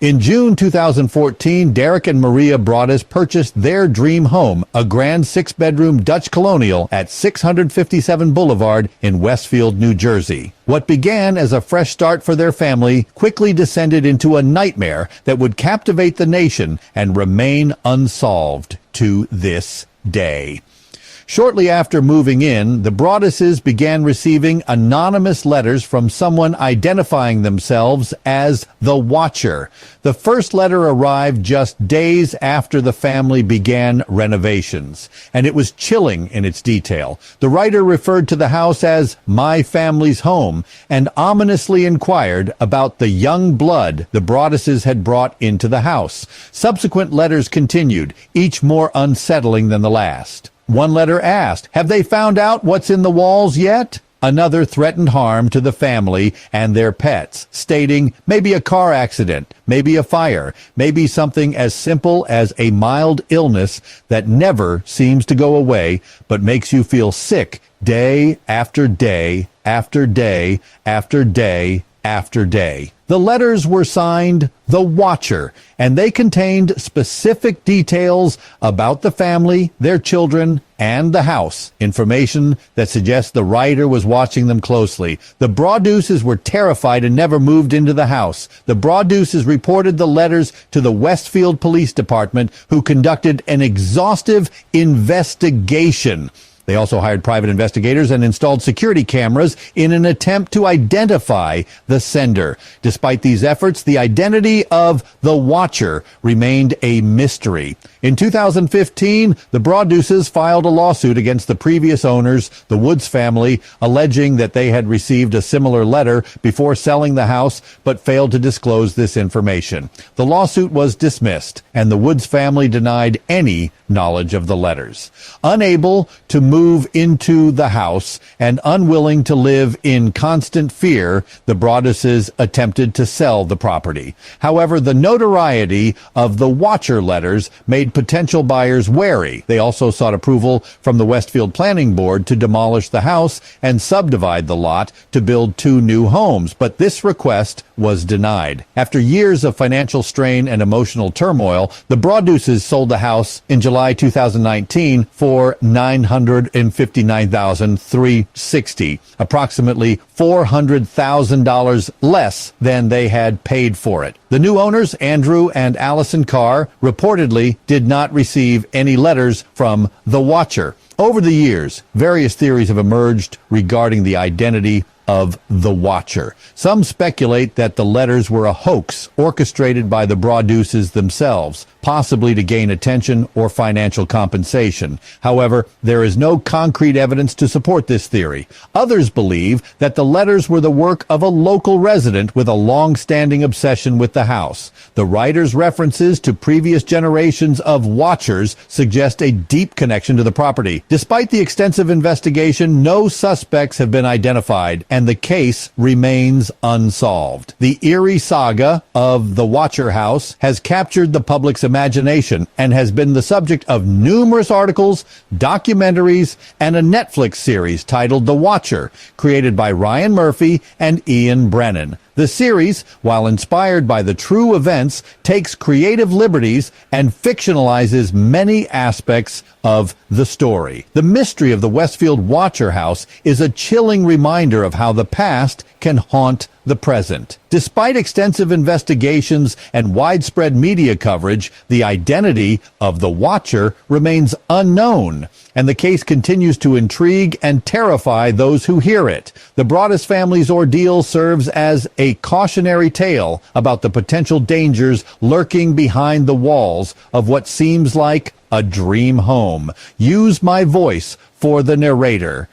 In June 2014, Derek and Maria Broaddus purchased their dream home, a grand 6-bedroom Dutch colonial at 657 Boulevard in Westfield, New Jersey. What began as a fresh start for their family quickly descended into a nightmare that would captivate the nation and remain unsolved to this day. Shortly after moving in, the Broadduses began receiving anonymous letters from someone identifying themselves as the Watcher. The first letter arrived just days after the family began renovations, and it was chilling in its detail. The writer referred to the house as my family's home and ominously inquired about the young blood the Broadduses had brought into the house. Subsequent letters continued, each more unsettling than the last. One letter asked, have they found out what's in the walls yet? Another threatened harm to the family and their pets, stating maybe a car accident, maybe a fire, maybe something as simple as a mild illness that never seems to go away but makes you feel sick day after day after day after day after day. The letters were signed The Watcher, and they contained specific details about the family, their children, and the house, information that suggests the writer was watching them closely. The Broadduses were terrified and never moved into the house. The Broadduses reported the letters to the Westfield Police Department, who conducted an exhaustive investigation. They also hired private investigators and installed security cameras in an attempt to identify the sender. Despite these efforts, the identity of the Watcher remained a mystery. In 2015, the Broadduses filed a lawsuit against the previous owners, the Woods family, alleging that they had received a similar letter before selling the house but failed to disclose this information. The lawsuit was dismissed, and the Woods family denied any knowledge of the letters. Unable to move into the house and unwilling to live in constant fear, the Broadduses attempted to sell the property. However, the notoriety of the Watcher letters made potential buyers wary. They also sought approval from the Westfield Planning Board to demolish the house and subdivide the lot to build 2 new homes, but this request was denied. After years of financial strain and emotional turmoil, the Broadduses sold the house in July 2019 for $959,360, approximately $400,000 less than they had paid for it. The new owners, Andrew and Allison Carr, reportedly did not receive any letters from the Watcher. Over the years, various theories have emerged regarding the identity of the Watcher. Some speculate that the letters were a hoax orchestrated by the Broadduses themselves, possibly to gain attention or financial compensation. However, there is no concrete evidence to support this theory. Others believe that the letters were the work of a local resident with a long-standing obsession with the house. The writer's references to previous generations of Watchers suggest a deep connection to the property. Despite the extensive investigation, no suspects have been identified, and the case remains unsolved. The eerie saga of the Watcher house has captured the public's imagination and has been the subject of numerous articles, documentaries, and a Netflix series titled The Watcher, created by Ryan Murphy and Ian Brennan. The series, while inspired by the true events, takes creative liberties and fictionalizes many aspects of the story. The mystery of the Westfield Watcher house is a chilling reminder of how the past can haunt the present. Despite extensive investigations and widespread media coverage, the identity of the Watcher remains unknown, and the case continues to intrigue and terrify those who hear it. The Broaddus family's ordeal serves as a cautionary tale about the potential dangers lurking behind the walls of what seems like a dream home. Use my voice for the narrator.